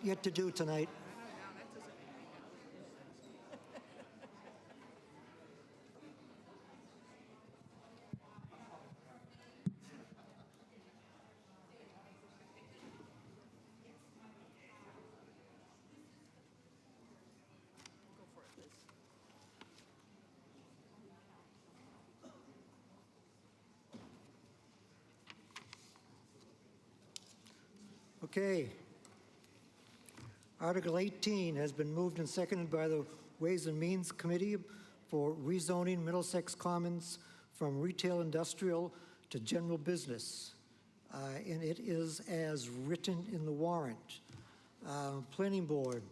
yet to do tonight. Okay. Article 18 has been moved and seconded by the Ways and Means Committee for rezoning Middlesex Commons from retail industrial to general business. And it is as written in the warrant. Planning Board,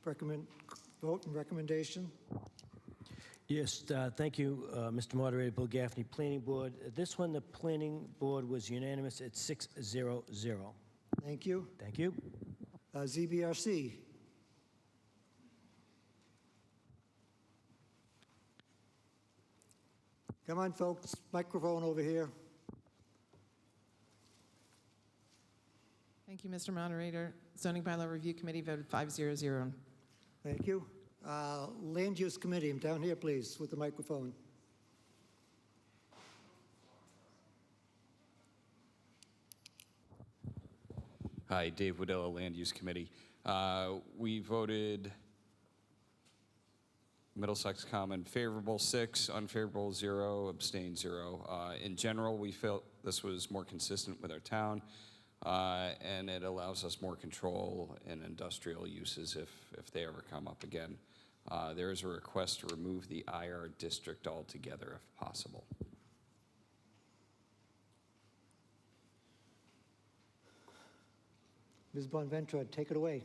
vote and recommendation. Yes, thank you, Mr. Moderator, Bill Gaffney, Planning Board. This one, the Planning Board was unanimous at 6-0-0. Thank you. Thank you. ZBRC. Come on, folks, microphone over here. Thank you, Mr. Moderator. Zoning Bylaw Review Committee voted 5-0-0. Thank you. Land Use Committee, down here, please, with the microphone. Hi, Dave Waddell, Land Use Committee. We voted Middlesex Common favorable 6, unfavorable 0, abstain 0. In general, we felt this was more consistent with our town, and it allows us more control in industrial uses if they ever come up again. There is a request to remove the IR district altogether if possible. Ms. Bonventre, take it away.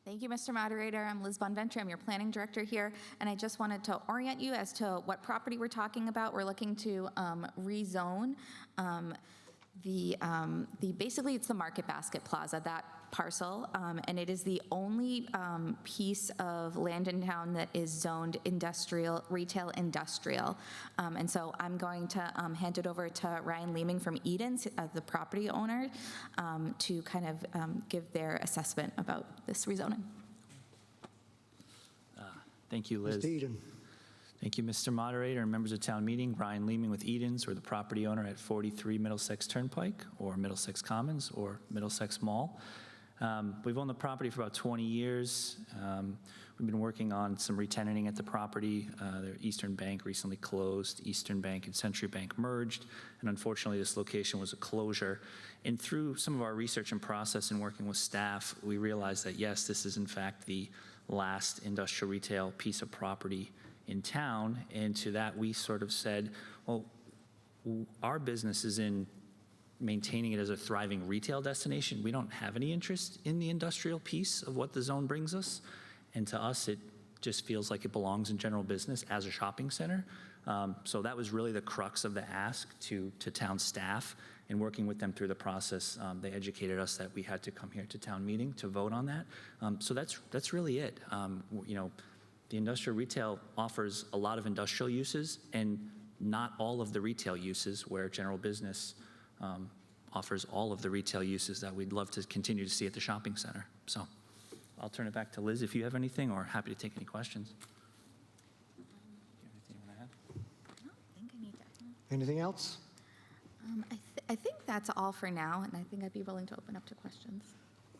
Thank you, Mr. Moderator. I'm Liz Bonventre. I'm your planning director here, and I just wanted to orient you as to what property we're talking about. We're looking to rezone basically it's the Market Basket Plaza, that parcel, and it is the only piece of land in town that is zoned retail industrial. And so I'm going to hand it over to Ryan Leeming from Edens, the property owner, to kind of give their assessment about this rezoning. Thank you, Liz. Mr. Eden. Thank you, Mr. Moderator and members of town meeting. Ryan Leeming with Edens. We're the property owner at 43 Middlesex Turnpike, or Middlesex Commons, or Middlesex Mall. We've owned the property for about 20 years. We've been working on some retenanting at the property. The Eastern Bank recently closed. Eastern Bank and Century Bank merged, and unfortunately this location was a closure. And through some of our research and process and working with staff, we realized that yes, this is in fact the last industrial retail piece of property in town. And to that we sort of said, well, our business is in maintaining it as a thriving retail destination. We don't have any interest in the industrial piece of what the zone brings us. And to us, it just feels like it belongs in general business as a shopping center. So that was really the crux of the ask to town staff, and working with them through the process. They educated us that we had to come here to town meeting to vote on that. So that's really it. You know, the industrial retail offers a lot of industrial uses and not all of the retail uses, where general business offers all of the retail uses that we'd love to continue to see at the shopping center. So I'll turn it back to Liz if you have anything, or happy to take any questions. Anything you want to add? I don't think I need to. Anything else? I think that's all for now, and I think I'd be willing to open up to questions.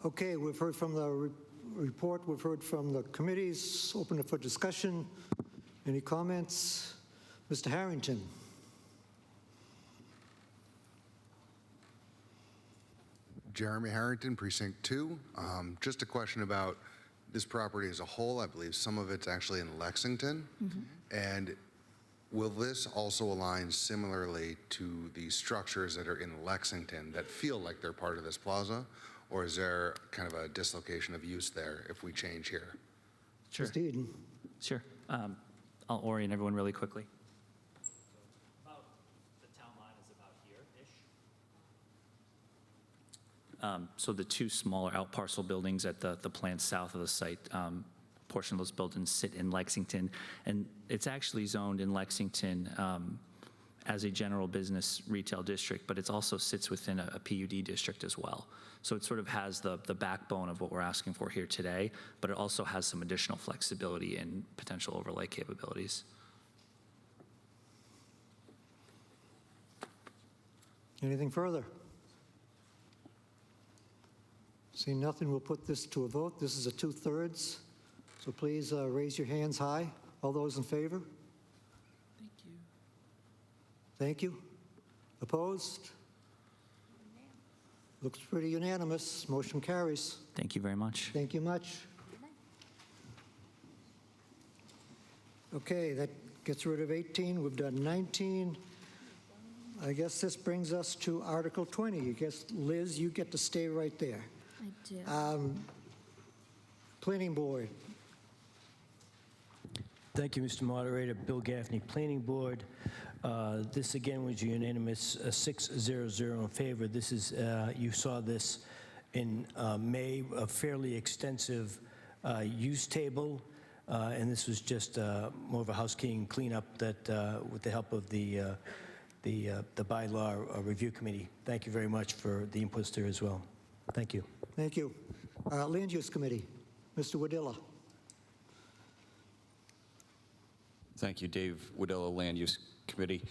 Okay, we've heard from the report, we've heard from the committees. Open it for discussion. Any comments? Mr. Harrington. Jeremy Harrington, Precinct 2. Just a question about this property as a whole. I believe some of it's actually in Lexington. And will this also align similarly to the structures that are in Lexington that feel like they're part of this plaza? Or is there kind of a dislocation of use there if we change here? Sure. Mr. Eden. Sure. I'll orient everyone really quickly. About the town line is about here-ish. So the two smaller outparcel buildings at the plant south of the site, portion of those buildings sit in Lexington, and it's actually zoned in Lexington as a general business retail district, but it also sits within a PUD district as well. So it sort of has the backbone of what we're asking for here today, but it also has some additional flexibility and potential overlay capabilities. Anything further? Seeing nothing, we'll put this to a vote. This is a 2/3, so please raise your hands high. All those in favor? Thank you. Thank you. Opposed? Looks pretty unanimous. Motion carries. Thank you very much. Thank you much. Okay, that gets rid of 18. We've done 19. I guess this brings us to Article 20. I guess, Liz, you get to stay right there. I do. Planning Board. Thank you, Mr. Moderator. Bill Gaffney, Planning Board. This again was unanimous, 6-0-0 in favor. This is, you saw this in May, a fairly extensive use table, and this was just more of a housekeeping cleanup that, with the help of the bylaw review committee. Thank you very much for the inputs there as well. Thank you. Thank you. Land Use Committee. Mr. Wadilla. Thank you, Dave Wadilla, Land Use Committee.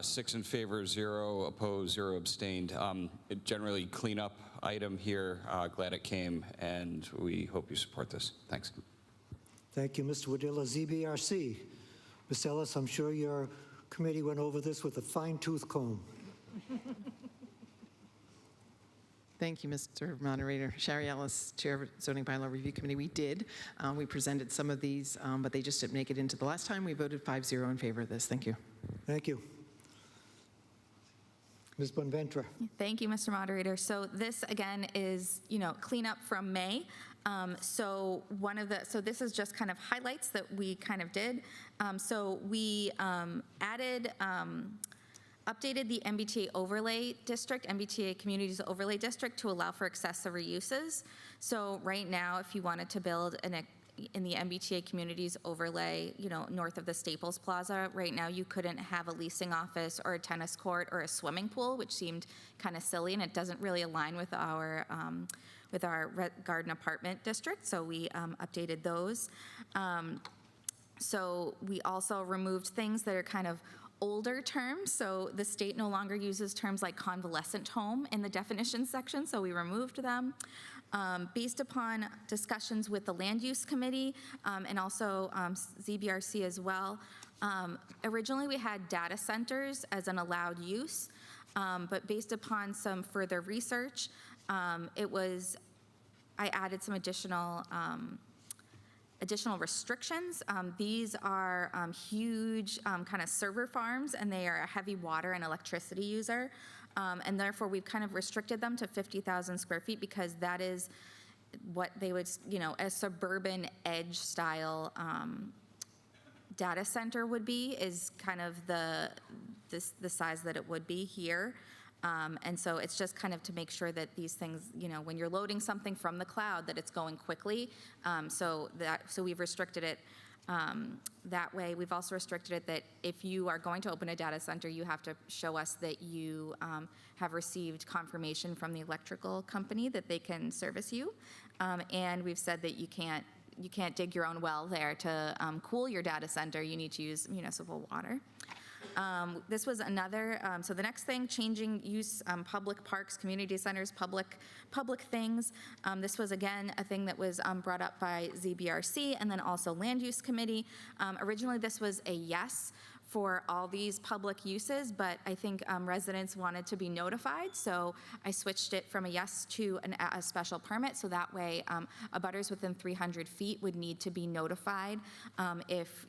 6 in favor, 0 opposed, 0 abstained. A generally cleanup item here. Glad it came, and we hope you support this. Thanks. Thank you, Mr. Wadilla. ZBRC. Ms. Ellis, I'm sure your committee went over this with a fine-tooth comb. Thank you, Mr. Moderator. Sherry Ellis, Chair of Zoning Bylaw Review Committee. We did. We presented some of these, but they just didn't make it into the last time. We voted 5-0 in favor of this. Thank you. Thank you. Ms. Bonventre. Thank you, Mr. Moderator. So this, again, is, cleanup from May. So this is just kind of highlights that we kind of did. So we updated the MBTA overlay district, MBTA Communities Overlay District, to allow for accessory uses. So right now, if you wanted to build in the MBTA Communities Overlay, north of the Staples Plaza, right now you couldn't have a leasing office or a tennis court or a swimming pool, which seemed kind of silly, and it doesn't really align with our garden apartment district. So we updated those. So we also removed things that are kind of older terms. So the state no longer uses terms like convalescent home in the definition section, so we removed them. Based upon discussions with the Land Use Committee and also ZBRC as well, originally we had data centers as an allowed use, but based upon some further research, I added some additional restrictions. These are huge kind of server farms, and they are a heavy water and electricity user. And therefore, we've kind of restricted them to 50,000 square feet because that is what they would, a suburban edge style data center would be, is kind of the size that it would be here. And so it's just kind of to make sure that these things, when you're loading something from the cloud, that it's going quickly. So we've restricted it that way. We've also restricted it that if you are going to open a data center, you have to show us that you have received confirmation from the electrical company that they can service you. And we've said that you can't dig your own well there to cool your data center. You need to use municipal water. This was another, so the next thing, changing use, public parks, community centers, public things. This was, again, a thing that was brought up by ZBRC and then also Land Use Committee. Originally, this was a yes for all these public uses, but I think residents wanted to be notified, so I switched it from a yes to a special permit, so that way abutters within 300 feet would need to be notified if,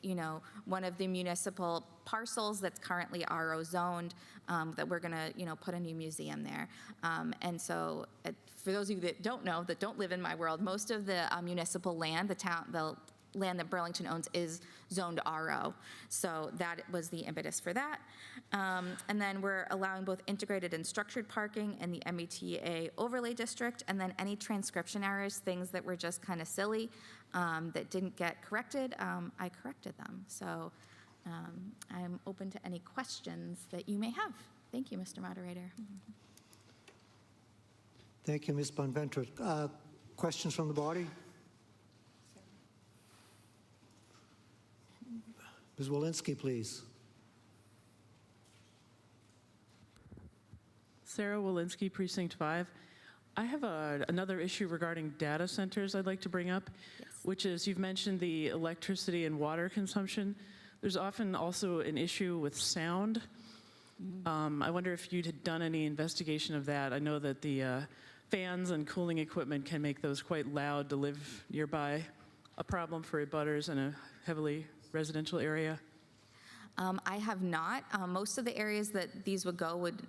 one of the municipal parcels that's currently RO zoned, that we're gonna, put a new museum there. And so for those of you that don't know, that don't live in my world, most of the municipal land, the land that Burlington owns is zoned RO. So that was the impetus for that. And then we're allowing both integrated and structured parking in the MBTA overlay district, and then any transcription errors, things that were just kind of silly, that didn't get corrected, I corrected them. So I'm open to any questions that you may have. Thank you, Mr. Moderator. Thank you, Ms. Bonventre. Questions from the body? Ms. Walensky, please. Sarah Walensky, Precinct 5. I have another issue regarding data centers I'd like to bring up, which is you've mentioned the electricity and water consumption. There's often also an issue with sound. I wonder if you'd had done any investigation of that. I know that the fans and cooling equipment can make those quite loud to live nearby, a problem for abutters in a heavily residential area. I have not. Most of the areas that these would go would,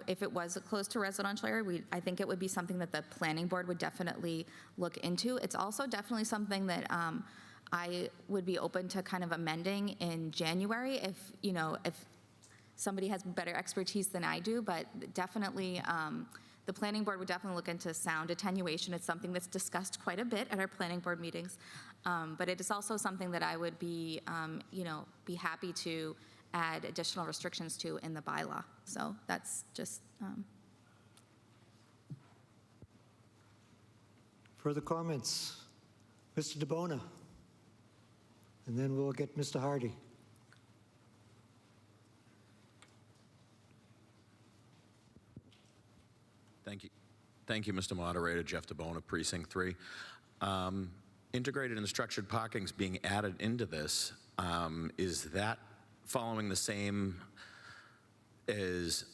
if it was close to a residential area, I think it would be something that the planning board would definitely look into. It's also definitely something that I would be open to kind of amending in January if somebody has better expertise than I do, but definitely the planning board would definitely look into sound attenuation. It's something that's discussed quite a bit at our planning board meetings. But it is also something that I would be happy to add additional restrictions to in the bylaw. So that's just. Further comments? Mr. DeBona. And then we'll get Mr. Hardy. Thank you. Thank you, Mr. Moderator. Jeff DeBona, Precinct 3. Integrated and structured parking is being added into this. Is that following the same as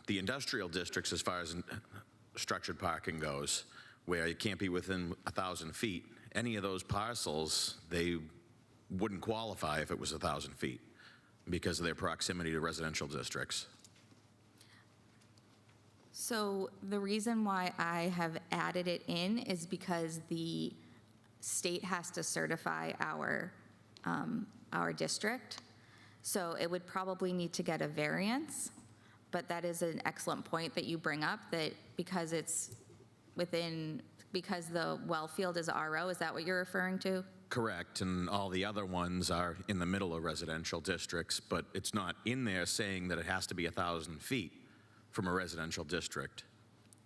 the industrial districts as far as structured parking goes, where you can't be within 1,000 feet? Any of those parcels, they wouldn't qualify if it was 1,000 feet because of their proximity to residential districts. So the reason why I have added it in is because the state has to certify our district. So it would probably need to get a variance, but that is an excellent point that you bring up, that because it's because the well field is RO, is that what you're referring to? Correct, and all the other ones are in the middle of residential districts, but it's not in there saying that it has to be 1,000 feet from a residential district.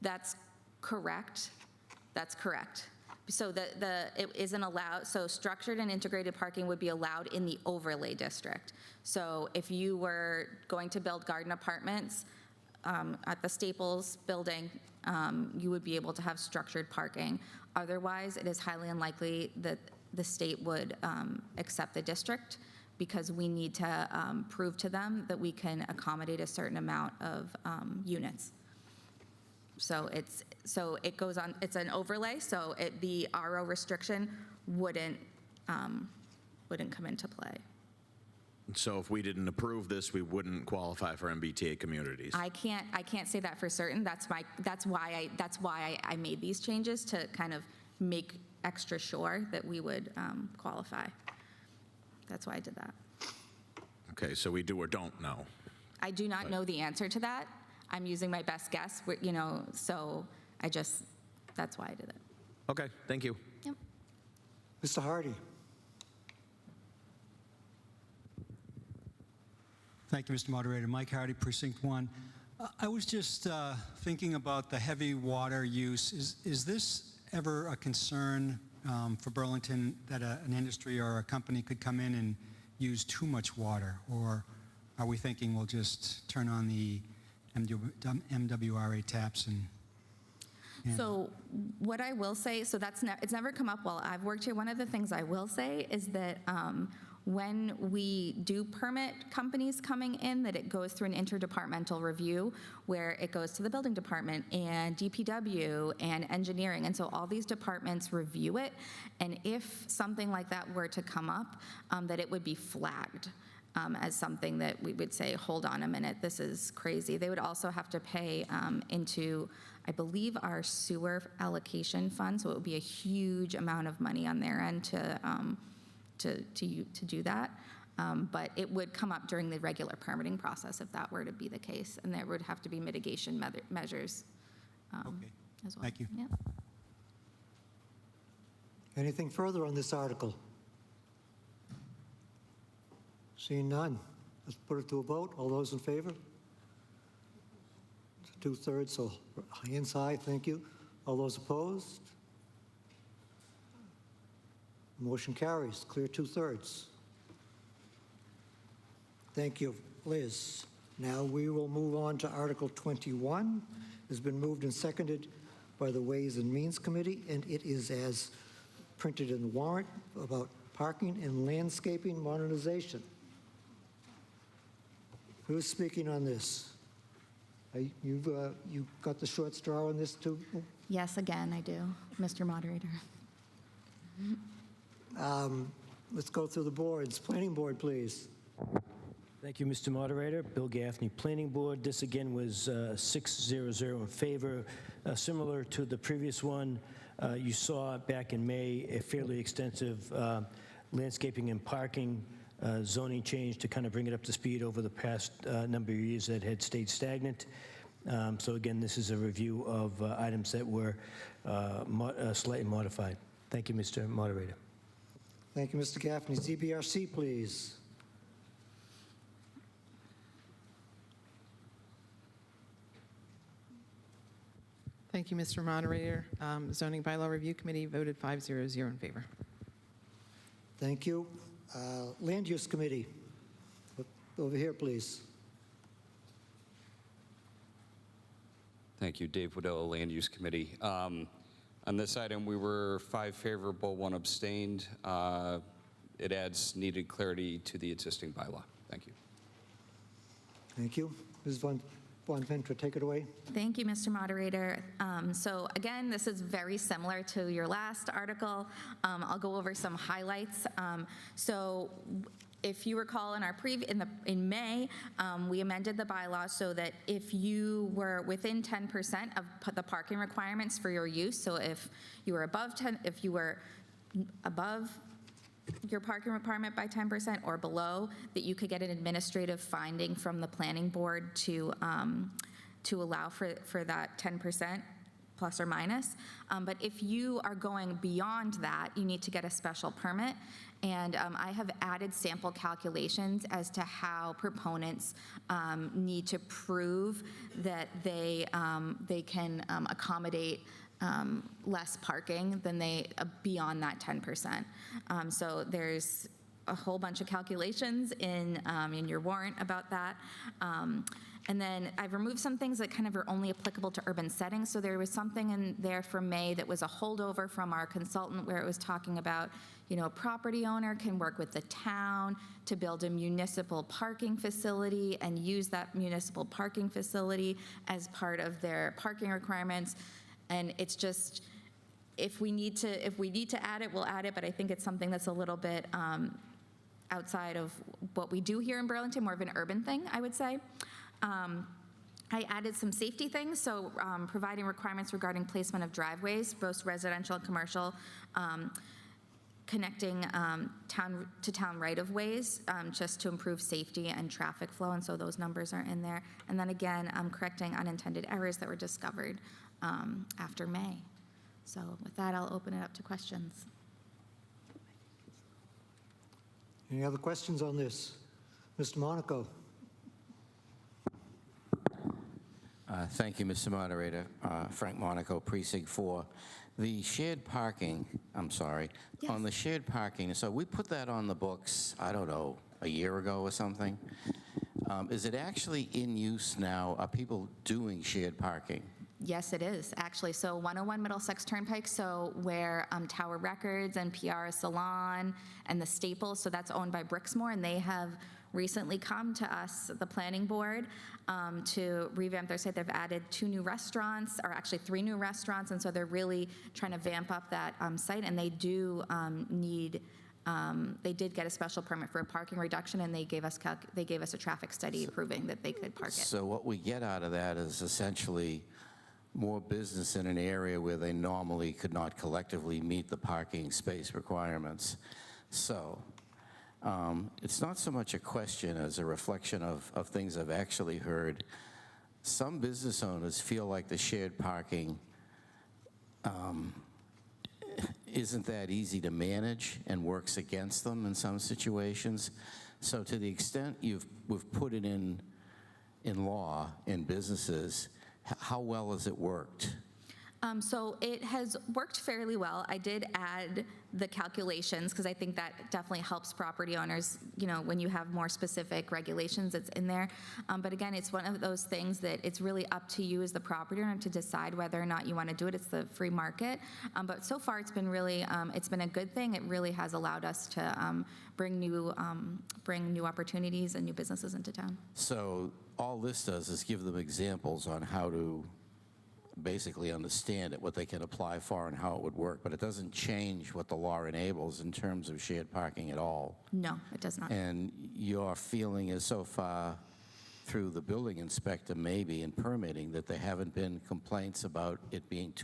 That's correct. That's correct. So it isn't allowed, so structured and integrated parking would be allowed in the overlay district. So if you were going to build garden apartments at the Staples building, you would be able to have structured parking. Otherwise, it is highly unlikely that the state would accept the district, because we need to prove to them that we can accommodate a certain amount of units. So it goes on. It's an overlay. So the RO restriction wouldn't come into play. So if we didn't approve this, we wouldn't qualify for MBTA communities. I can't say that for certain. That's why I made these changes, to kind of make extra sure that we would qualify. That's why I did that. Okay, so we do or don't know. I do not know the answer to that. I'm using my best guess, so that's why I did it. Okay, thank you. Yep. Mr. Hardy. Thank you, Mr. Moderator. Mike Hardy, Precinct 1. I was just thinking about the heavy water use. Is this ever a concern for Burlington, that an industry or a company could come in and use too much water? Or are we thinking we'll just turn on the MWRA taps and So what I will say, so it's never come up while I've worked here. One of the things I will say is that when we do permit companies coming in, that it goes through an interdepartmental review where it goes to the building department and DPW and engineering. And so all these departments review it. And if something like that were to come up, that it would be flagged as something that we would say, hold on a minute, this is crazy. They would also have to pay into, I believe, our sewer allocation fund. So it would be a huge amount of money on their end to do that. But it would come up during the regular permitting process if that were to be the case. And there would have to be mitigation measures Okay. as well. Thank you. Yeah. Anything further on this article? Seeing none, let's put it to a vote. All those in favor? Two-thirds, so hands high, thank you. All those opposed? Motion carries, clear two-thirds. Thank you, Liz. Now we will move on to Article 21. It's been moved and seconded by the Ways and Means Committee, and it is as printed in the warrant about parking and landscaping modernization. Who's speaking on this? You've got the short straw on this too? Yes, again, I do, Mr. Moderator. Let's go through the boards. Planning Board, please. Thank you, Mr. Moderator. Bill Gaffney, Planning Board. This again was 6-0-0 in favor. Similar to the previous one, you saw back in May a fairly extensive landscaping and parking zoning change to kind of bring it up to speed over the past number of years that had stayed stagnant. So again, this is a review of items that were slightly modified. Thank you, Mr. Moderator. Thank you, Mr. Gaffney. ZBRC, please. Thank you, Mr. Moderator. Zoning Bylaw Review Committee voted 5-0-0 in favor. Thank you. Land Use Committee. Over here, please. Thank you, Dave Waddell, Land Use Committee. On this item, we were 5 favorable, 1 abstained. It adds needed clarity to the existing bylaw. Thank you. Thank you. Ms. Von Ventra, take it away. Thank you, Mr. Moderator. So again, this is very similar to your last article. I'll go over some highlights. So if you recall in May, we amended the bylaw so that if you were within 10% of the parking requirements for your use, so if you were above your parking requirement by 10% or below, that you could get an administrative finding from the planning board to allow for that 10% plus or minus. But if you are going beyond that, you need to get a special permit. And I have added sample calculations as to how proponents need to prove that they can accommodate less parking than beyond that 10%. So there's a whole bunch of calculations in your warrant about that. And then I've removed some things that kind of are only applicable to urban settings. So there was something in there from May that was a holdover from our consultant where it was talking about, a property owner can work with the town to build a municipal parking facility and use that municipal parking facility as part of their parking requirements. And it's just, if we need to add it, we'll add it, but I think it's something that's a little bit outside of what we do here in Burlington, more of an urban thing, I would say. I added some safety things, so providing requirements regarding placement of driveways, both residential and commercial, connecting town right-of-ways, just to improve safety and traffic flow, and so those numbers are in there. And then again, correcting unintended errors that were discovered after May. So with that, I'll open it up to questions. Any other questions on this? Mr. Monaco. Thank you, Mr. Moderator. Frank Monaco, Precinct 4. The shared parking, I'm sorry, Yes. on the shared parking, so we put that on the books, I don't know, a year ago or something. Is it actually in use now? Are people doing shared parking? Yes, it is, actually. So 101 Middlesex Turnpike, so where Tower Records and PR Salon and the Staples, so that's owned by Brixmor, and they have recently come to us, the planning board, to revamp their site. They've added 2 new restaurants, or actually 3 new restaurants, and so they're really trying to vamp up that site, and they do they did get a special permit for a parking reduction, and they gave us a traffic study proving that they could park it. So what we get out of that is essentially more business in an area where they normally could not collectively meet the parking space requirements. So it's not so much a question as a reflection of things I've actually heard. Some business owners feel like the shared parking isn't that easy to manage and works against them in some situations. So to the extent we've put it in law, in businesses, how well has it worked? So it has worked fairly well. I did add the calculations because I think that definitely helps property owners, when you have more specific regulations, it's in there. But again, it's one of those things that it's really up to you as the property owner to decide whether or not you want to do it. It's the free market. But so far, it's been really, it's been a good thing. It really has allowed us to bring new opportunities and new businesses into town. So all this does is give them examples on how to basically understand it, what they can apply for and how it would work, but it doesn't change what the law enables in terms of shared parking at all. No, it does not. And your feeling is so far through the building inspector maybe in permitting that there haven't been complaints about it being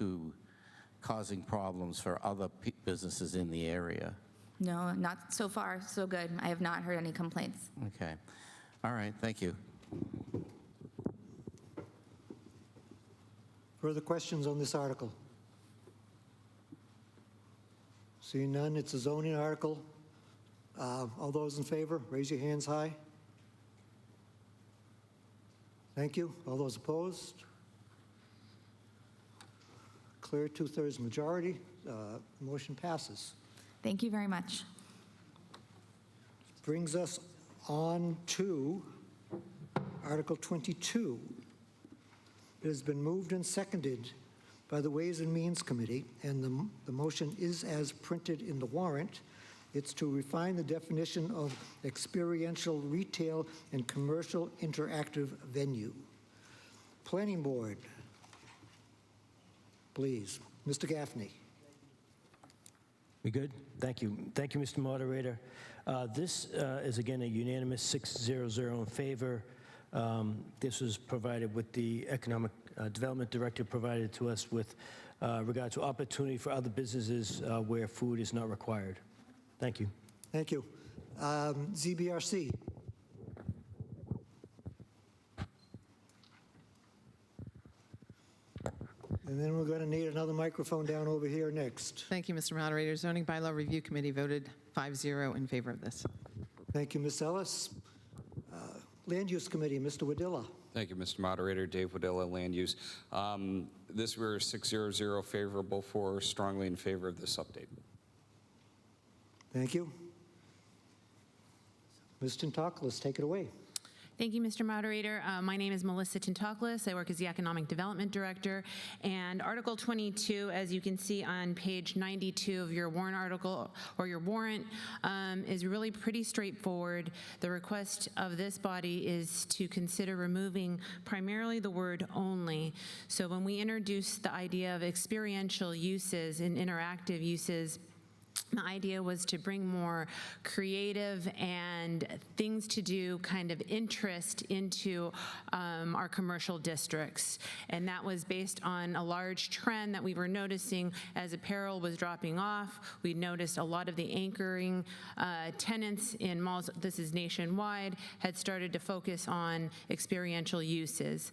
causing problems for other businesses in the area? No, not so far. So good. I have not heard any complaints. Okay. All right, thank you. Further questions on this article? Seeing none, it's a zoning article. All those in favor, raise your hands high. Thank you. All those opposed? Clear 2/3 majority. Motion passes. Thank you very much. Brings us on to Article 22. It has been moved and seconded by the Ways and Means Committee, and the motion is as printed in the warrant. It's to refine the definition of experiential retail and commercial interactive venue. Planning Board, please. Mr. Gaffney. We good? Thank you. Thank you, Mr. Moderator. This is, again, a unanimous 6-0-0 in favor. This was provided with the Economic Development Director provided to us with regard to opportunity for other businesses where food is not required. Thank you. Thank you. ZBRC. And then we're going to need another microphone down over here next. Thank you, Mr. Moderator. Zoning Bylaw Review Committee voted 5-0 in favor of this. Thank you, Ms. Ellis. Land Use Committee, Mr. Wadilla. Thank you, Mr. Moderator. Dave Wadilla, Land Use. This we're 6-0-0 favorable for, strongly in favor of this update. Thank you. Ms. Tintaklis, take it away. Thank you, Mr. Moderator. My name is Melissa Tintaklis. I work as the Economic Development Director. And Article 22, as you can see on page 92 of your warrant article, or your warrant, is really pretty straightforward. The request of this body is to consider removing primarily the word only. So when we introduce the idea of experiential uses and interactive uses, the idea was to bring more creative and things to do kind of interest into our commercial districts. And that was based on a large trend that we were noticing as apparel was dropping off. We noticed a lot of the anchoring tenants in malls, this is nationwide, had started to focus on experiential uses.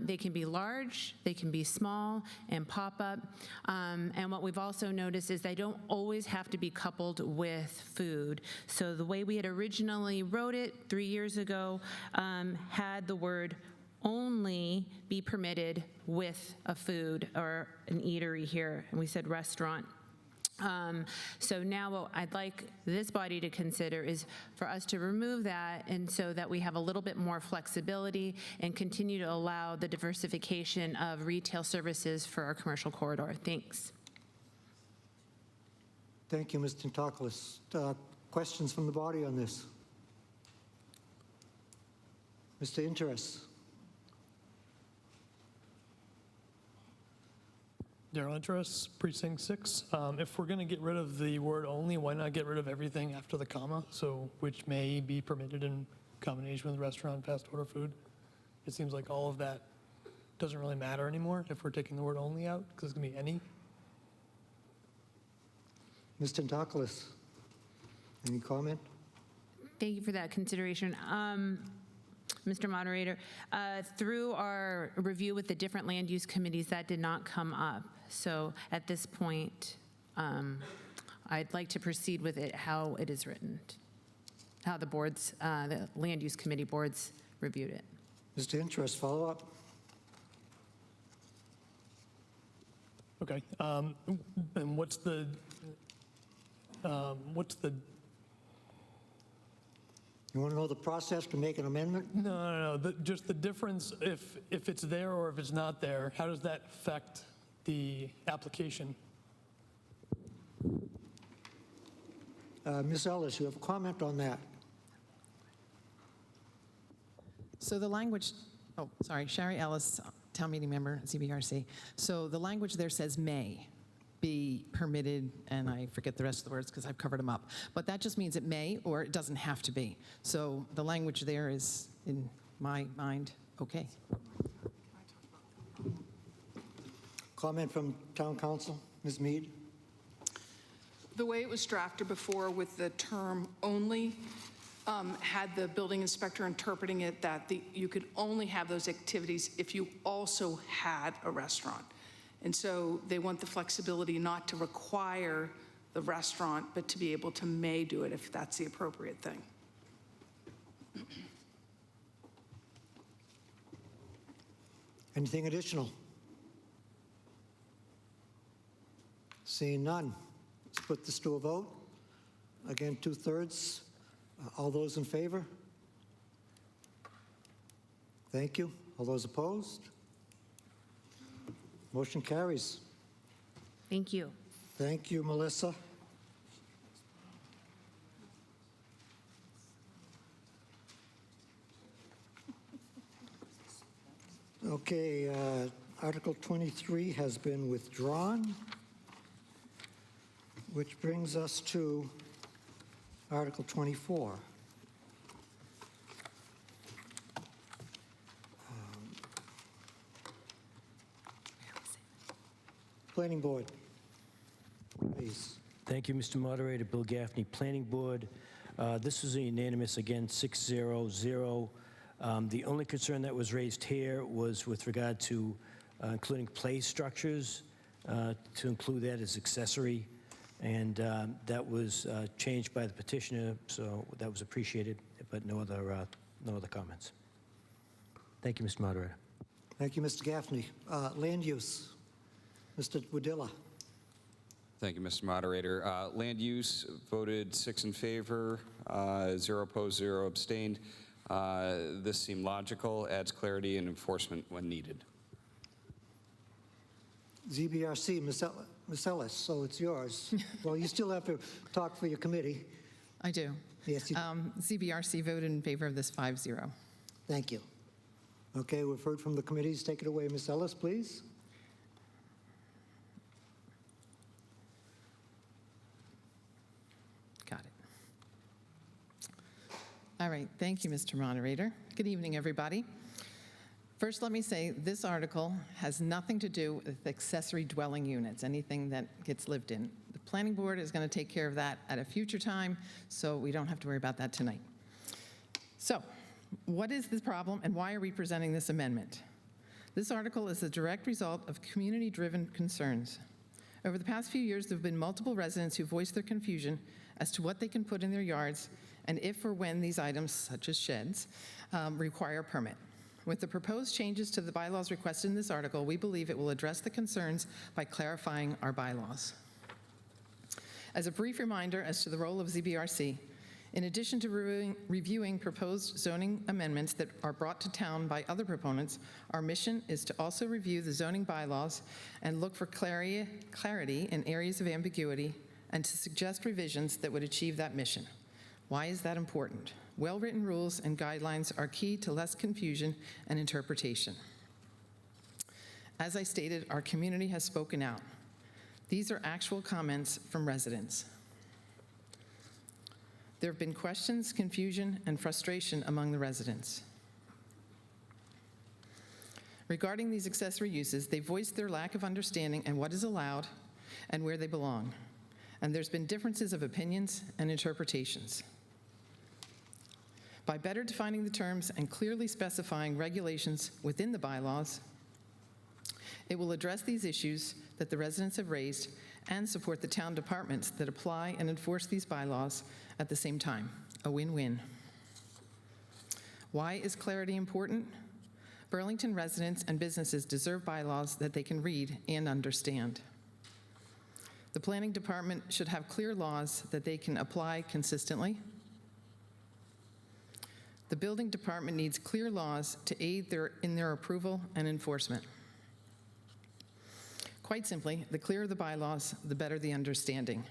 They can be large, they can be small and pop up. And what we've also noticed is they don't always have to be coupled with food. So the way we had originally wrote it 3 years ago had the word only be permitted with a food or an eatery here, and we said restaurant. So now what I'd like this body to consider is for us to remove that, and so that we have a little bit more flexibility and continue to allow the diversification of retail services for our commercial corridor. Thanks. Thank you, Ms. Tintaklis. Questions from the body on this? Mr. Interes. Daryl Interes, Precinct 6. If we're going to get rid of the word only, why not get rid of everything after the comma? So, which may be permitted in combination with restaurant, fast order food. It seems like all of that doesn't really matter anymore if we're taking the word only out, because it's going to be any. Ms. Tintaklis, any comment? Thank you for that consideration. Mr. Moderator, through our review with the different land use committees, that did not come up. So at this point, I'd like to proceed with it how it is written. how the boards, the land use committee boards reviewed it. Mr. Interest, follow up? Okay. And what's the, You want to know the process to make an amendment? no, just the difference if it's there or if it's not there, how does that affect the application? Ms. Ellis, you have a comment on that? So the language, oh, sorry, Sherry Ellis, town meeting member, CBRC. So the language there says may be permitted, and I forget the rest of the words because I've covered them up. But that just means it may or it doesn't have to be. So the language there is, in my mind, okay. Comment from town council, Ms. Mead? The way it was drafted before with the term only had the building inspector interpreting it that you could only have those activities if you also had a restaurant. And so they want the flexibility not to require the restaurant, but to be able to may do it if that's the appropriate thing. Anything additional? Seeing none, let's put this to a vote. Again, 2/3. All those in favor? Thank you. All those opposed? Motion carries. Thank you. Thank you, Melissa. Okay, Article 23 has been withdrawn, which brings us to Article 24. Planning Board, please. Thank you, Mr. Moderator. Bill Gaffney, Planning Board. This was a unanimous, again, 6-0-0. The only concern that was raised here was with regard to including play structures, to include that as accessory, and that was changed by the petitioner, so that was appreciated, but no other comments. Thank you, Mr. Moderator. Thank you, Mr. Gaffney. Land use, Mr. Wadilla. Thank you, Mr. Moderator. Land use voted 6 in favor, 0 opposed, 0 abstained. This seemed logical, adds clarity and enforcement when needed. ZBRC, Ms. Ellis, so it's yours. Well, you still have to talk for your committee. I do. Yes, you CBRC voted in favor of this 5-0. Thank you. Okay, we've heard from the committees. Take it away, Ms. Ellis, please. Got it. All right, thank you, Mr. Moderator. Good evening, everybody. First, let me say this article has nothing to do with accessory dwelling units, anything that gets lived in. The Planning Board is going to take care of that at a future time, so we don't have to worry about that tonight. So, what is the problem and why are we presenting this amendment? This article is a direct result of community-driven concerns. Over the past few years, there have been multiple residents who voiced their confusion as to what they can put in their yards and if or when these items, such as sheds, require a permit. With the proposed changes to the bylaws requested in this article, we believe it will address the concerns by clarifying our bylaws. As a brief reminder as to the role of ZBRC, in addition to reviewing proposed zoning amendments that are brought to town by other proponents, our mission is to also review the zoning bylaws and look for clarity in areas of ambiguity and to suggest revisions that would achieve that mission. Why is that important? Well-written rules and guidelines are key to less confusion and interpretation. As I stated, our community has spoken out. These are actual comments from residents. There have been questions, confusion, and frustration among the residents. Regarding these accessory uses, they voiced their lack of understanding and what is allowed and where they belong. And there's been differences of opinions and interpretations. By better defining the terms and clearly specifying regulations within the bylaws, it will address these issues that the residents have raised and support the town departments that apply and enforce these bylaws at the same time. A win-win. Why is clarity important? Burlington residents and businesses deserve bylaws that they can read and understand. The planning department should have clear laws that they can apply consistently. The building department needs clear laws to aid in their approval and enforcement. Quite simply, the clearer the bylaws, the better the understanding.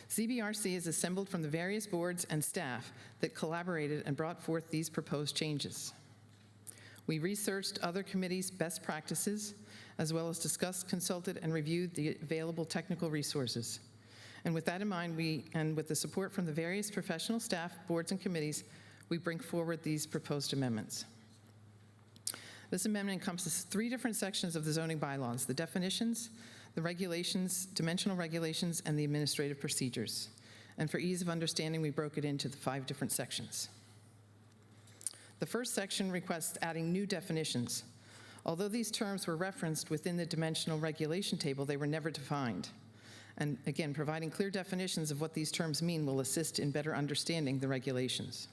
CBRC is assembled from the various boards and staff that collaborated and brought forth these proposed changes. We researched other committees' best practices, as well as discussed, consulted, and reviewed the available technical resources. And with that in mind, and with the support from the various professional staff, boards, and committees, we bring forward these proposed amendments. This amendment encompasses 3 different sections of the zoning bylaws: the definitions, the regulations, dimensional regulations, and the administrative procedures. And for ease of understanding, we broke it into the 5 different sections. The first section requests adding new definitions. Although these terms were referenced within the dimensional regulation table, they were never defined. And again, providing clear definitions of what these terms mean will assist in better understanding the regulations.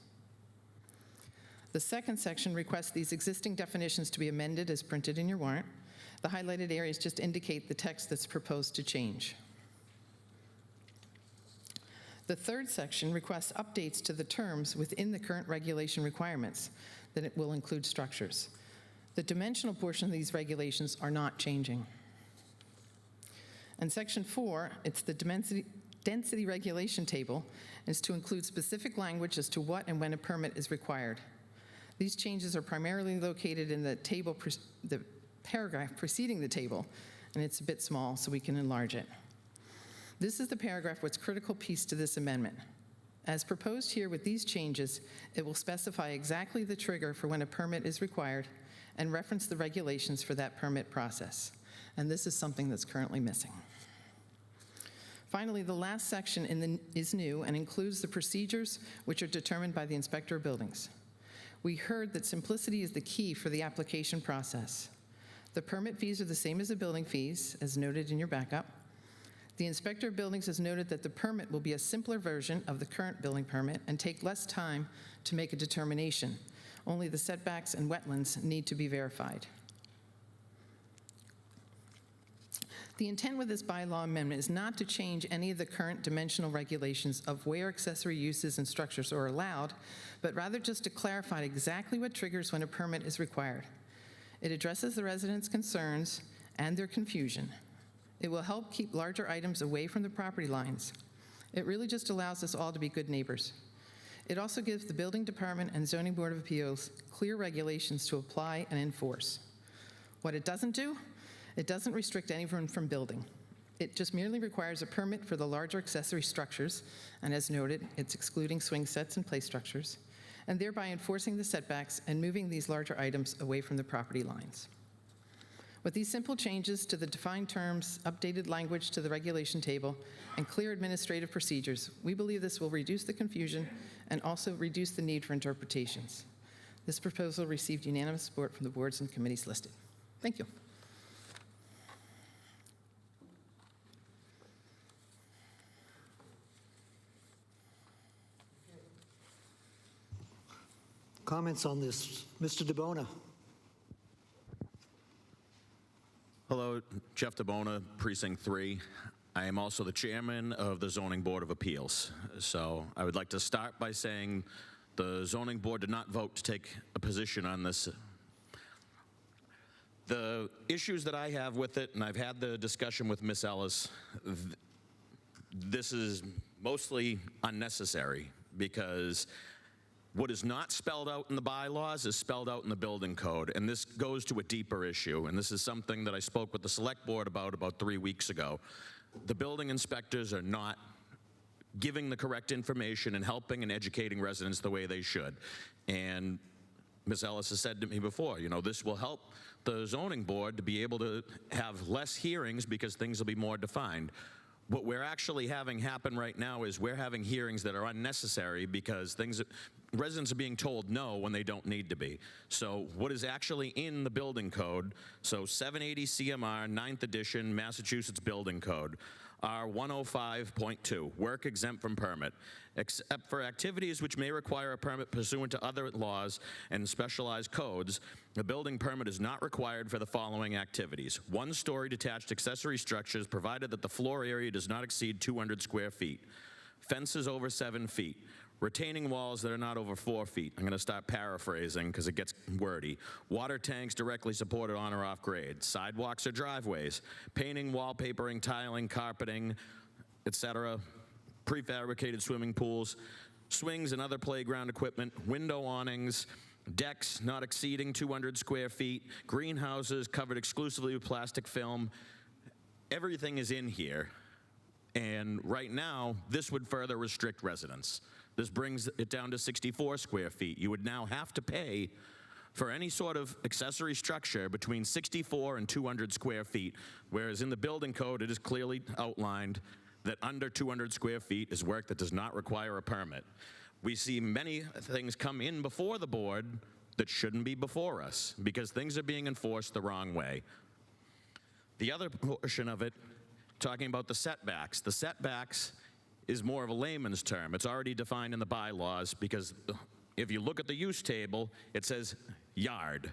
The second section requests these existing definitions to be amended as printed in your warrant. The highlighted areas just indicate the text that's proposed to change. The third section requests updates to the terms within the current regulation requirements, that it will include structures. The dimensional portion of these regulations are not changing. And Section 4, it's the density regulation table, is to include specific language as to what and when a permit is required. These changes are primarily located in the table, the paragraph preceding the table, and it's a bit small, so we can enlarge it. This is the paragraph what's critical piece to this amendment. As proposed here with these changes, it will specify exactly the trigger for when a permit is required and reference the regulations for that permit process. And this is something that's currently missing. Finally, the last section is new and includes the procedures which are determined by the inspector of buildings. We heard that simplicity is the key for the application process. The permit fees are the same as the building fees, as noted in your backup. The inspector of buildings has noted that the permit will be a simpler version of the current building permit and take less time to make a determination. Only the setbacks and wetlands need to be verified. The intent with this bylaw amendment is not to change any of the current dimensional regulations of where accessory uses and structures are allowed, but rather just to clarify exactly what triggers when a permit is required. It addresses the residents' concerns and their confusion. It will help keep larger items away from the property lines. It really just allows us all to be good neighbors. It also gives the Building Department and Zoning Board of Appeals clear regulations to apply and enforce. What it doesn't do, it doesn't restrict anyone from building. It just merely requires a permit for the larger accessory structures, and as noted, it's excluding swing sets and play structures, and thereby enforcing the setbacks and moving these larger items away from the property lines. With these simple changes to the defined terms, updated language to the regulation table, and clear administrative procedures, we believe this will reduce the confusion and also reduce the need for interpretations. This proposal received unanimous support from the boards and committees listed. Thank you. Comments on this? Mr. DeBona. Hello, Jeff DeBona, Precinct 3. I am also the chairman of the Zoning Board of Appeals. So I would like to start by saying the Zoning Board did not vote to take a position on this. The issues that I have with it, and I've had the discussion with Ms. Ellis, this is mostly unnecessary because what is not spelled out in the bylaws is spelled out in the building code, and this goes to a deeper issue, and this is something that I spoke with the Select Board about 3 weeks ago. The building inspectors are not giving the correct information and helping and educating residents the way they should. And Ms. Ellis has said to me before, you know, this will help the zoning board to be able to have less hearings because things will be more defined. What we're actually having happen right now is we're having hearings that are unnecessary because residents are being told no when they don't need to be. So what is actually in the building code, so 780 CMR, 9th edition, Massachusetts Building Code, are 105.2, work exempt from permit, except for activities which may require a permit pursuant to other laws and specialized codes. A building permit is not required for the following activities: one-story detached accessory structures, provided that the floor area does not exceed 200 square feet, fences over 7 feet, retaining walls that are not over 4 feet. I'm going to start paraphrasing because it gets wordy. Water tanks directly supported on or off grade. Sidewalks or driveways. Painting, wallpapering, tiling, carpeting, etc. Prefabricated swimming pools. Swings and other playground equipment. Window awnings. Decks not exceeding 200 square feet. Greenhouses covered exclusively with plastic film. Everything is in here. And right now, this would further restrict residents. This brings it down to 64 square feet. You would now have to pay for any sort of accessory structure between 64 and 200 square feet, whereas in the building code, it is clearly outlined that under 200 square feet is work that does not require a permit. We see many things come in before the board that shouldn't be before us because things are being enforced the wrong way. The other portion of it, talking about the setbacks is more of a layman's term. It's already defined in the bylaws because if you look at the use table, it says yard.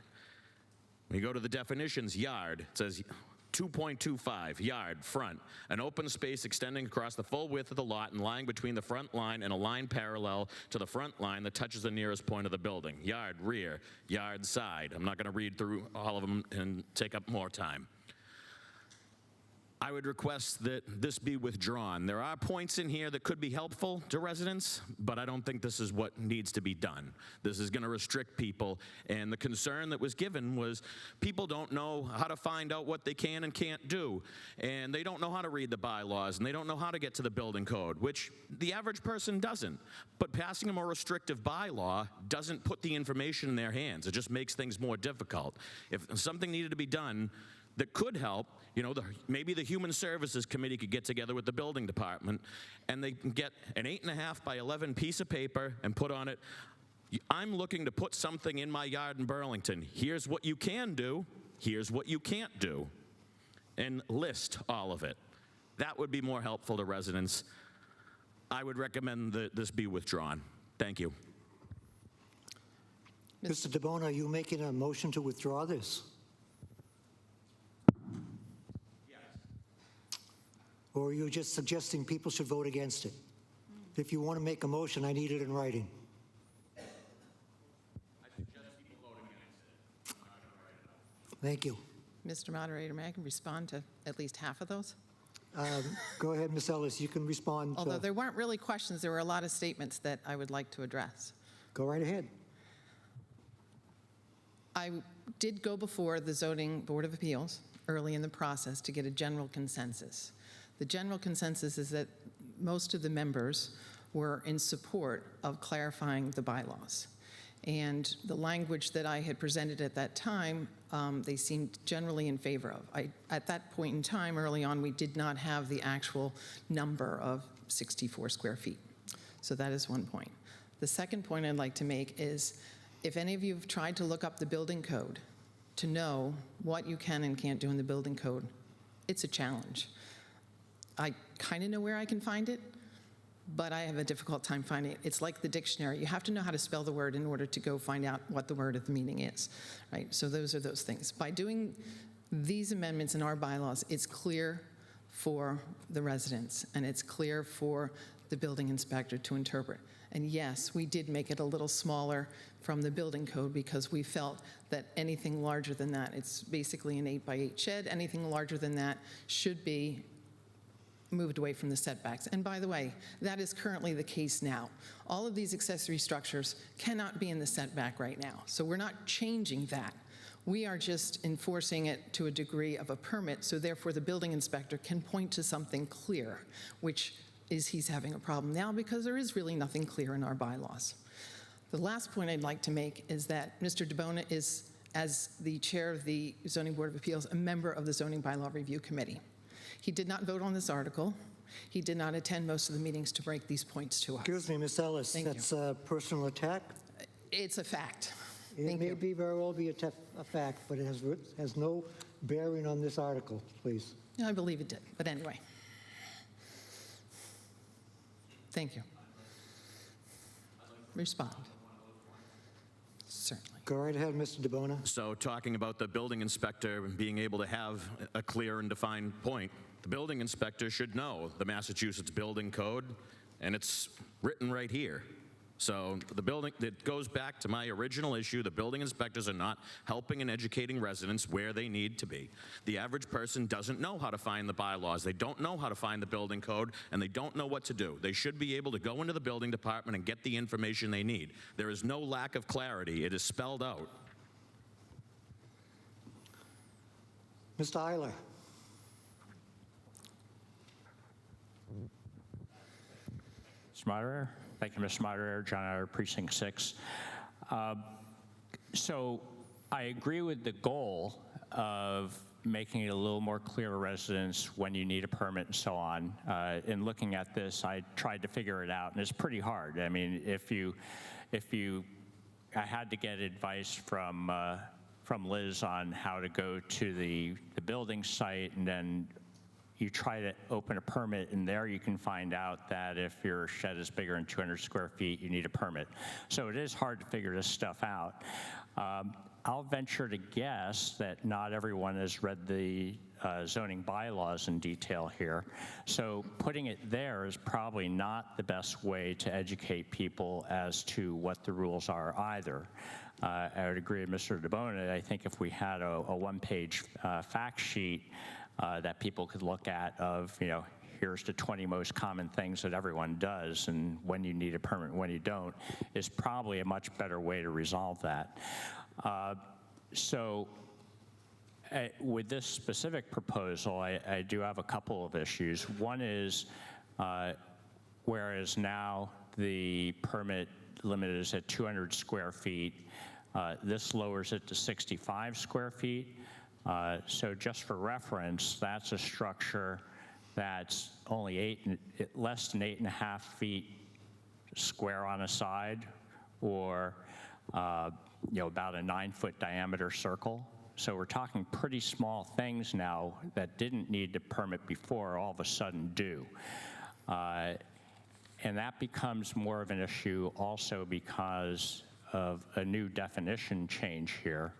When you go to the definitions, yard, it says 2.25, yard, front, an open space extending across the full width of the lot and lying between the front line and a line parallel to the front line that touches the nearest point of the building. Yard, rear, yard, side. I'm not going to read through all of them and take up more time. I would request that this be withdrawn. There are points in here that could be helpful to residents, but I don't think this is what needs to be done. This is going to restrict people, and the concern that was given was people don't know how to find out what they can and can't do, and they don't know how to read the bylaws, and they don't know how to get to the building code, which the average person doesn't. But passing a more restrictive bylaw doesn't put the information in their hands. It just makes things more difficult. If something needed to be done that could help, maybe the Human Services Committee could get together with the building department and they can get an 8.5 by 11 piece of paper and put on it, I'm looking to put something in my yard in Burlington. Here's what you can do. Here's what you can't do. And list all of it. That would be more helpful to residents. I would recommend that this be withdrawn. Thank you. Mr. DeBona, are you making a motion to withdraw this? Or are you just suggesting people should vote against it? If you want to make a motion, I need it in writing. I suggest people vote against it. I'm not going to write it up. Thank you. Mr. Moderator, may I respond to at least half of those? Go ahead, Ms. Ellis, you can respond. Although there weren't really questions, there were a lot of statements that I would like to address. Go right ahead. I did go before the Zoning Board of Appeals early in the process to get a general consensus. The general consensus is that most of the members were in support of clarifying the bylaws. And the language that I had presented at that time, they seemed generally in favor of. At that point in time, early on, we did not have the actual number of 64 square feet. So that is one point. The second point I'd like to make is, if any of you have tried to look up the building code to know what you can and can't do in the building code, it's a challenge. I kind of know where I can find it, but I have a difficult time finding it. It's like the dictionary. You have to know how to spell the word in order to go find out what the word of the meaning is, right? So those are those things. By doing these amendments in our bylaws, it's clear for the residents, and it's clear for the building inspector to interpret. And yes, we did make it a little smaller from the building code because we felt that anything larger than that, it's basically an 8 by 8 shed, anything larger than that should be moved away from the setbacks. And by the way, that is currently the case now. All of these accessory structures cannot be in the setback right now. So we're not changing that. We are just enforcing it to a degree of a permit, so therefore the building inspector can point to something clear, which is he's having a problem now because there is really nothing clear in our bylaws. The last point I'd like to make is that Mr. DeBona is, as the chair of the Zoning Board of Appeals, a member of the Zoning Bylaw Review Committee. He did not vote on this article. He did not attend most of the meetings to break these points to us. Excuse me, Ms. Ellis, Thank you. that's a personal attack. It's a fact. It Thank may you. be very well be a fact, but it has no bearing on this article, please. I believe it did, but anyway. Thank you. Respond. Certainly. Go right ahead, Mr. DeBona. So talking about the building inspector being able to have a clear and defined point, the building inspector should know the Massachusetts Building Code, and it's written right here. So the building, it goes back to my original issue. The building inspectors are not helping and educating residents where they need to be. The average person doesn't know how to find the bylaws. They don't know how to find the building code, and they don't know what to do. They should be able to go into the building department and get the information they need. There is no lack of clarity. It is spelled out. Mr. Eiler. Mr. Moderator. Thank you, Mr. Moderator. John Eiler, Precinct 6. So I agree with the goal of making it a little more clear to residents when you need a permit and so on. In looking at this, I tried to figure it out, and it's pretty hard. I mean, I had to get advice from Liz on how to go to the building site, and then you try to open a permit, and there you can find out that if your shed is bigger than 200 square feet, you need a permit. So it is hard to figure this stuff out. I'll venture to guess that not everyone has read the zoning bylaws in detail here. So putting it there is probably not the best way to educate people as to what the rules are either. I would agree with Mr. DeBona. I think if we had a one-page fact sheet that people could look at of, you know, here's the 20 most common things that everyone does, and when you need a permit and when you don't, is probably a much better way to resolve that. With this specific proposal, I do have a couple of issues. One is, whereas now the permit limit is at 200 square feet, this lowers it to 65 square feet. So just for reference, that's a structure that's only less than 8.5 feet square on a side, or about a 9-foot diameter circle. So we're talking pretty small things now that didn't need a permit before, all of a sudden do. And that becomes more of an issue also because of a new definition change here,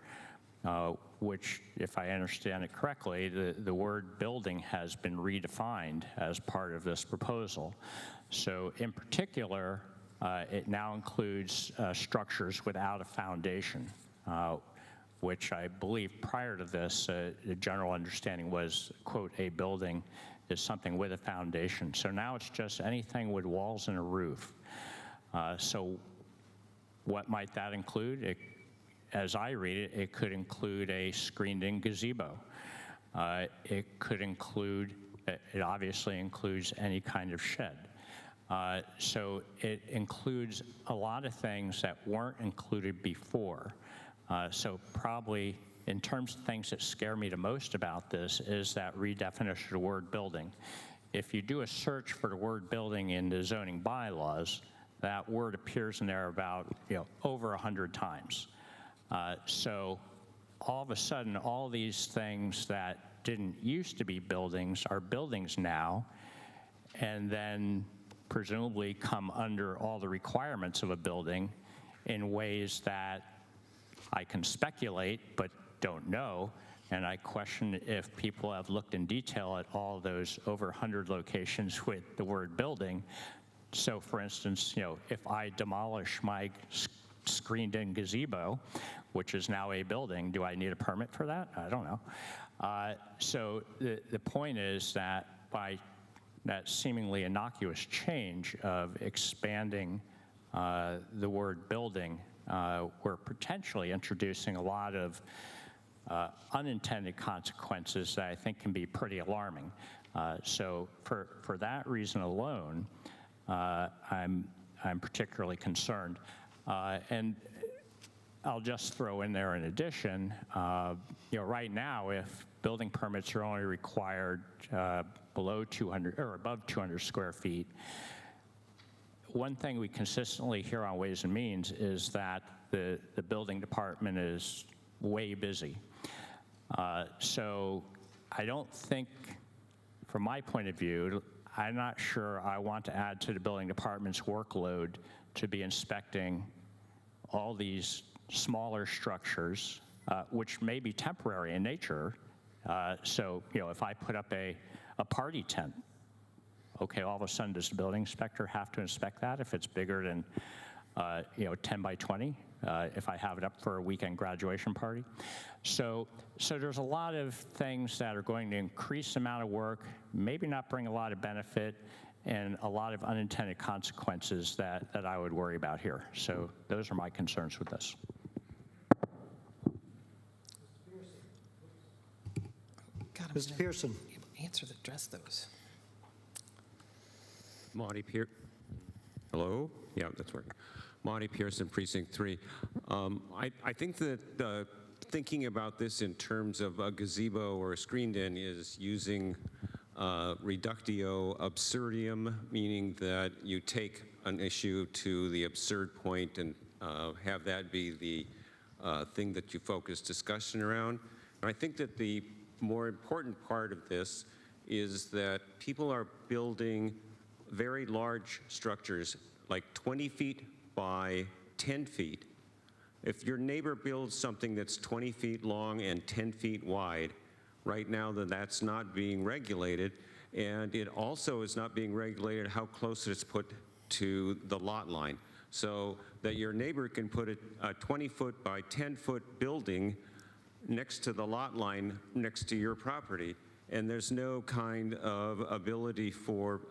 which, if I understand it correctly, the word building has been redefined as part of this proposal. So in particular, it now includes structures without a foundation, which I believe prior to this, the general understanding was, quote, a building is something with a foundation. So now it's just anything with walls and a roof. So what might that include? As I read it, it could include a screened-in gazebo. It could include, it obviously includes any kind of shed. So it includes a lot of things that weren't included before. So probably in terms of things that scare me the most about this is that redefinition of the word building. If you do a search for the word building in the zoning bylaws, that word appears in there about over 100 times. So all of a sudden, all these things that didn't used to be buildings are buildings now, and then presumably come under all the requirements of a building in ways that I can speculate but don't know. And I question if people have looked in detail at all those over 100 locations with the word building. So for instance, if I demolish my screened-in gazebo, which is now a building, do I need a permit for that? I don't know. So the point is that by that seemingly innocuous change of expanding the word building, we're potentially introducing a lot of unintended consequences that I think can be pretty alarming. So for that reason alone, I'm particularly concerned. And I'll just throw in there in addition, right now, if building permits are only required below 200 or above 200 square feet. One thing we consistently hear on Ways and Means is that the building department is way busy. So I don't think, from my point of view, I'm not sure I want to add to the building department's workload to be inspecting all these smaller structures, which may be temporary in nature. So, if I put up a party tent, okay, all of a sudden does the building inspector have to inspect that if it's bigger than 10 by 20, if I have it up for a weekend graduation party? So there's a lot of things that are going to increase the amount of work, maybe not bring a lot of benefit, and a lot of unintended consequences that I would worry about here. So those are my concerns with this. Mr. Pearson. Answer that address those. Monty Pearson. Hello? Yeah, that's working. Monty Pearson, Precinct 3. I think that thinking about this in terms of a gazebo or a screened-in is using reductio absurdum, meaning that you take an issue to the absurd point and have that be the thing that you focus discussion around. And I think that the more important part of this is that people are building very large structures, like 20 feet by 10 feet. If your neighbor builds something that's 20 feet long and 10 feet wide, right now that's not being regulated, and it also is not being regulated how close it's put to the lot line. So that your neighbor can put a 20-foot by 10-foot building next to the lot line next to your property, and there's no kind of ability for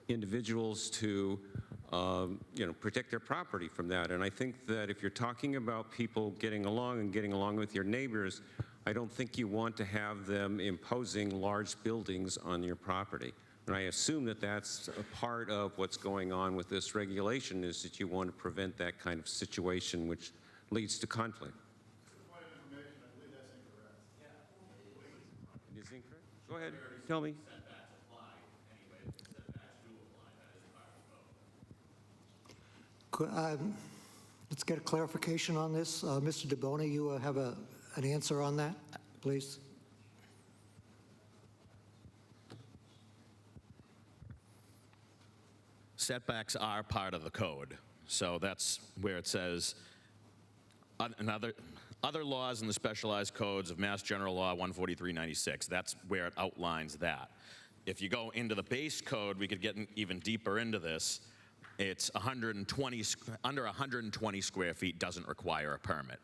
individuals to protect their property from that. And I think that if you're talking about people getting along and getting along with your neighbors, I don't think you want to have them imposing large buildings on your property. And I assume that that's a part of what's going on with this regulation, is that you want to prevent that kind of situation which leads to conflict. It is incorrect? Go ahead, tell me. Let's get a clarification on this. Mr. DeBona, you have an answer on that, please? Setbacks are part of the code. So that's where it says, other laws in the specialized codes of Mass General Law 14396. That's where it outlines that. If you go into the base code, we could get even deeper into this. It's under 120 square feet doesn't require a permit.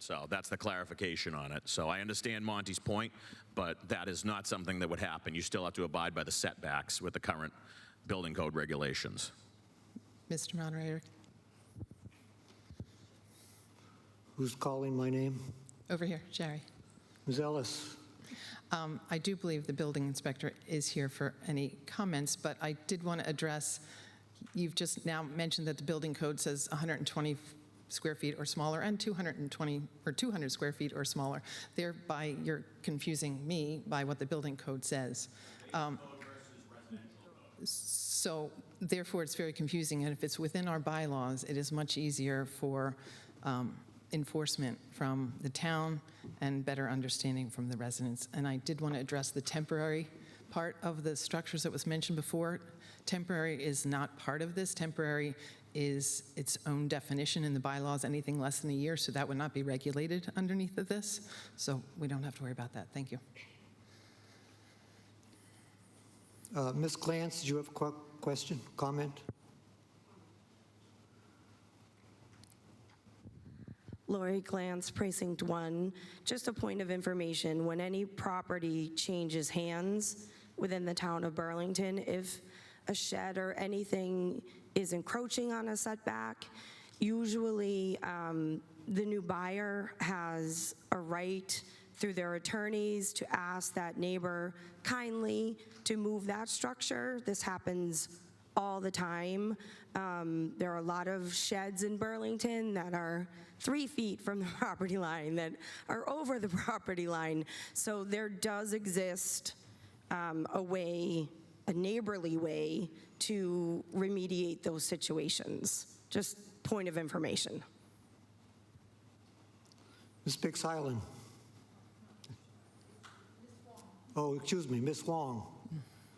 So that's the clarification on it. So I understand Monty's point, but that is not something that would happen. You still have to abide by the setbacks with the current building code regulations. Mr. Moderator. Who's calling my name? Over here, Jerry. Ms. Ellis. I do believe the building inspector is here for any comments, but I did want to address, you've just now mentioned that the building code says 120 square feet or smaller and 220 or 200 square feet or smaller. Thereby, you're confusing me by what the building code says. So therefore, it's very confusing. And if it's within our bylaws, it is much easier for enforcement from the town and better understanding from the residents. And I did want to address the temporary part of the structures that was mentioned before. Temporary is not part of this. Temporary is its own definition in the bylaws, anything less than a year, so that would not be regulated underneath of this. So we don't have to worry about that. Thank you. Ms. Clance, did you have a question, comment? Lori Glantz, Precinct 1. Just a point of information, when any property changes hands within the town of Burlington, if a shed or anything is encroaching on a setback, usually the new buyer has a right through their attorneys to ask that neighbor kindly to move that structure. This happens all the time. There are a lot of sheds in Burlington that are 3 feet from the property line, that are over the property line. So there does exist a neighborly way to remediate those situations. Just point of information. Ms. Bix Highland. Oh, excuse me, Ms. Wong.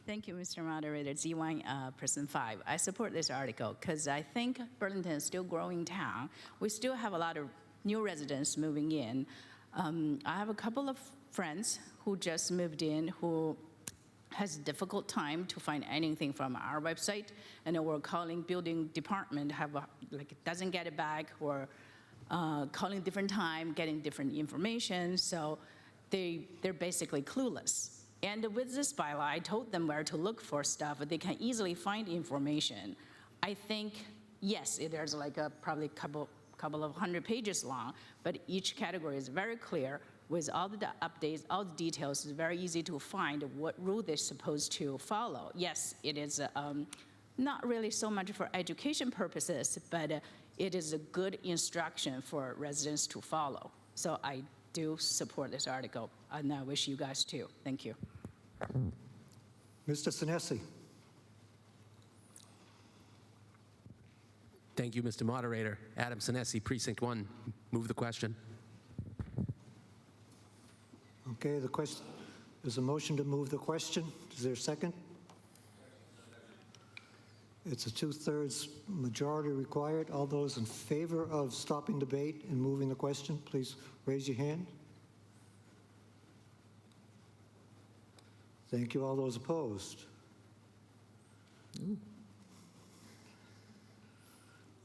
Thank you, Mr. Moderator. Z1, Person 5. I support this article because I think Burlington is still a growing town. We still have a lot of new residents moving in. I have a couple of friends who just moved in who has a difficult time to find anything from our website, and we're calling building department, doesn't get it back, or calling different time, getting different information. So they're basically clueless. And with this bylaw, I told them where to look for stuff. They can easily find information. I think, yes, there's probably a couple of 100 pages long, but each category is very clear with all the updates, all the details. It's very easy to find what rule they're supposed to follow. Yes, it is not really so much for education purposes, but it is a good instruction for residents to follow. So I do support this article, and I wish you guys too. Thank you. Mr. Sinesi. Thank you, Mr. Moderator. Adam Sinesi, Precinct 1. Move the question. Okay, the question, there's a motion to move the question. Is there a second? It's a 2/3 majority required. All those in favor of stopping debate and moving the question, please raise your hand. Thank you. All those opposed?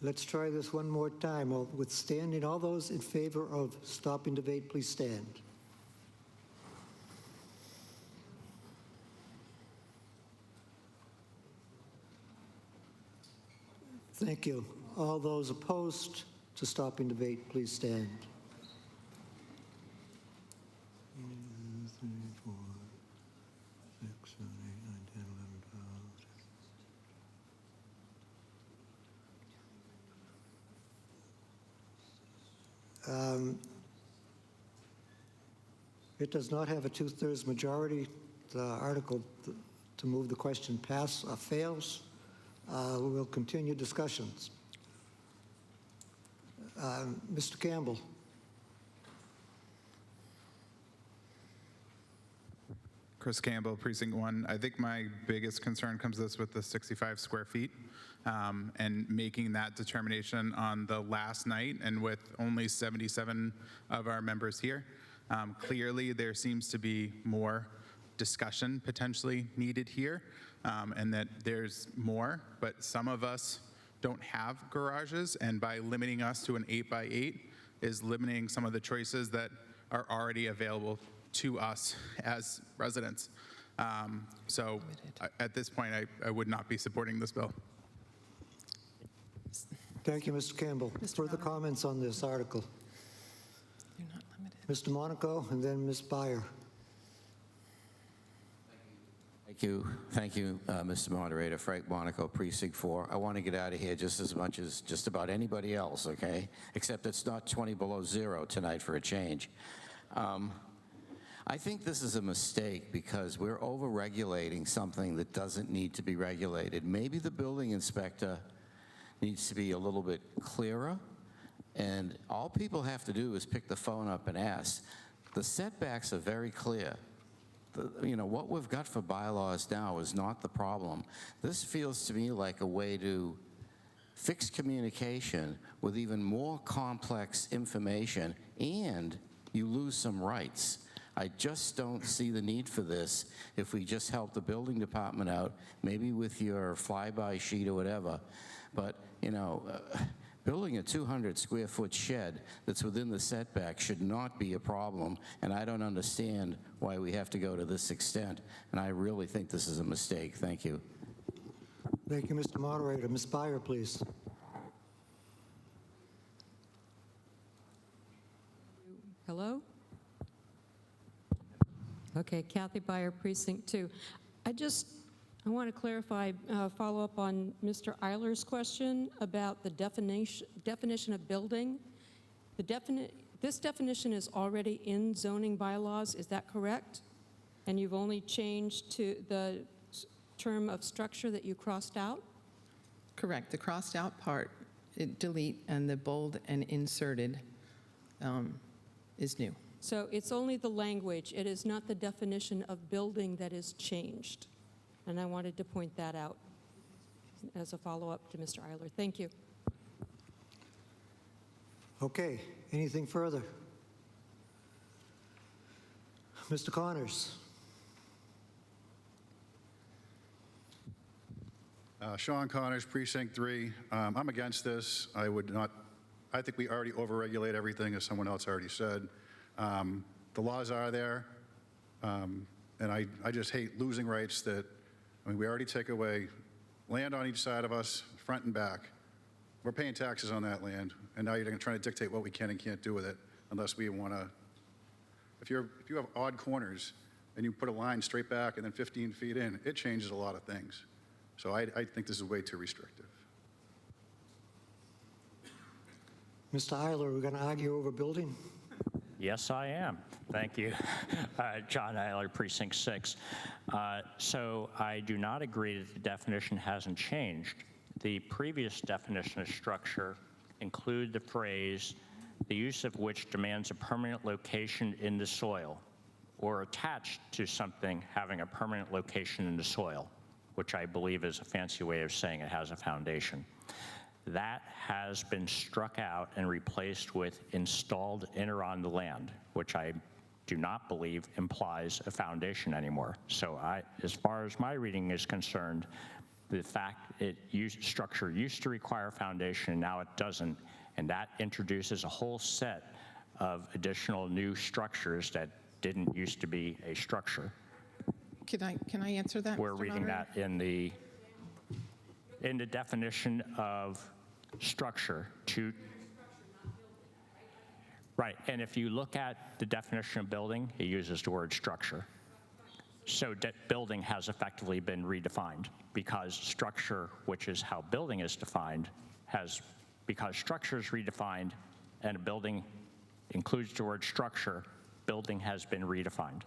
Let's try this one more time. Withstanding, all those in favor of stopping debate, please stand. Thank you. All those opposed to stopping debate, please stand. 1, 2, 3, 4, 6, 7, 8, 9, 10, 11, 12. It does not have a 2/3 majority. The article to move the question fails. We'll continue discussions. Mr. Campbell. Chris Campbell, Precinct 1. I think my biggest concern comes to this with the 65 square feet and making that determination on the last night, and with only 77 of our members here. Clearly, there seems to be more discussion potentially needed here, and that there's more, but some of us don't have garages, and by limiting us to an 8x8 is limiting some of the choices that are already available to us as residents. So at this point, I would not be supporting this bill. Thank you, Mr. Campbell. Further comments on this article? You're not limited. Mr. Monaco and then Ms. Byer. Thank you, Mr. Moderator. Frank Monaco, Precinct 4. I want to get out of here just as much as just about anybody else, okay? Except it's not 20 below zero tonight for a change. I think this is a mistake because we're over-regulating something that doesn't need to be regulated. Maybe the building inspector needs to be a little bit clearer, and all people have to do is pick the phone up and ask. The setbacks are very clear. What we've got for bylaws now is not the problem. This feels to me like a way to fix communication with even more complex information, and you lose some rights. I just don't see the need for this if we just help the building department out, maybe with your flyby sheet or whatever. But, building a 200 square foot shed that's within the setback should not be a problem, and I don't understand why we have to go to this extent, and I really think this is a mistake. Thank you. Thank you, Mr. Moderator. Ms. Byer, please. Hello? Okay, Kathy Byer, Precinct 2. I want to clarify, follow up on Mr. Eiler's question about the definition of building. This definition is already in zoning bylaws, is that correct? and you've only changed to the term of structure that you crossed out? Correct. The crossed out part, delete, and the bold and inserted is new. So it's only the language. It is not the definition of building that is changed. And I wanted to point that out as a follow-up to Mr. Eiler. Thank you. Okay, anything further? Mr. Connors? Sean Connors, Precinct 3. I'm against this. I think we already overregulate everything, as someone else already said. The laws are there, and I just hate losing rights that, we already take away land on each side of us, front and back. We're paying taxes on that land, and now you're going to try to dictate what we can and can't do with it unless we want to. If you have odd corners and you put a line straight back and then 15 feet in, it changes a lot of things. So I think this is way too restrictive. Mr. Eiler, we're going to argue over building? Yes, I am. Thank you. John Eiler, Precinct 6. So I do not agree that the definition hasn't changed. The previous definition of structure include the phrase, the use of which demands a permanent location in the soil or attached to something having a permanent location in the soil, which I believe is a fancy way of saying it has a foundation. That has been struck out and replaced with installed in or on the land, which I do not believe implies a foundation anymore. So as far as my reading is concerned, the fact structure used to require a foundation, now it doesn't, and that introduces a whole set of additional new structures that didn't used to be a structure. Can I answer that? We're Mr. reading Moderator? that in the definition of structure to. Right, and if you look at the definition of building, it uses the word structure. So building has effectively been redefined because structure, which is how building is defined, because structure is redefined and a building includes the word structure, building has been redefined.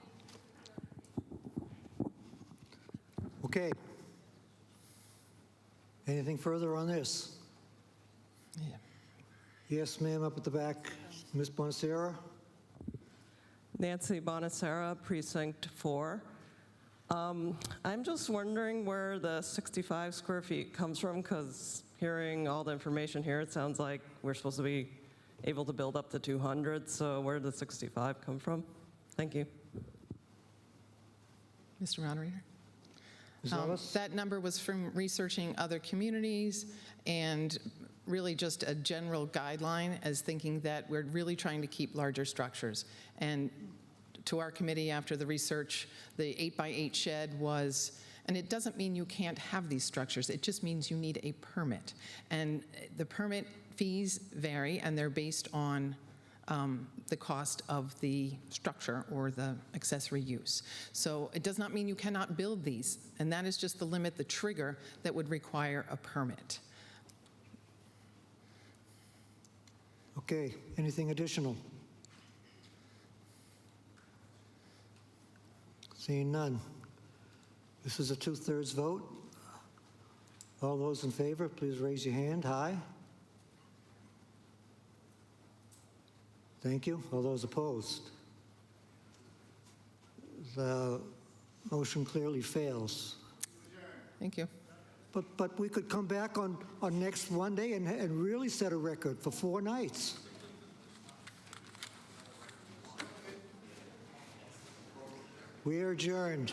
Okay. Anything further on this? Yeah. Yes, ma'am, up at the back. Ms. Bonacera? Nancy Bonacera, Precinct 4. I'm just wondering where the 65 square feet comes from, because hearing all the information here, it sounds like we're supposed to be able to build up to 200, so where did the 65 come from? Thank you. Mr. Moderator? Ms. Ellis? That number was from researching other communities and really just a general guideline as thinking that we're really trying to keep larger structures. And to our committee after the research, the 8x8 shed was, and it doesn't mean you can't have these structures, it just means you need a permit. And the permit fees vary, and they're based on the cost of the structure or the accessory use. So it does not mean you cannot build these, and that is just the limit, the trigger that would require a permit. Okay, anything additional? Seeing none. This is a 2/3 vote. All those in favor, please raise your hand. Aye. Thank you. All those opposed? The motion clearly fails. Thank you. But we could come back on next Monday and really set a record for 4 nights. We are adjourned.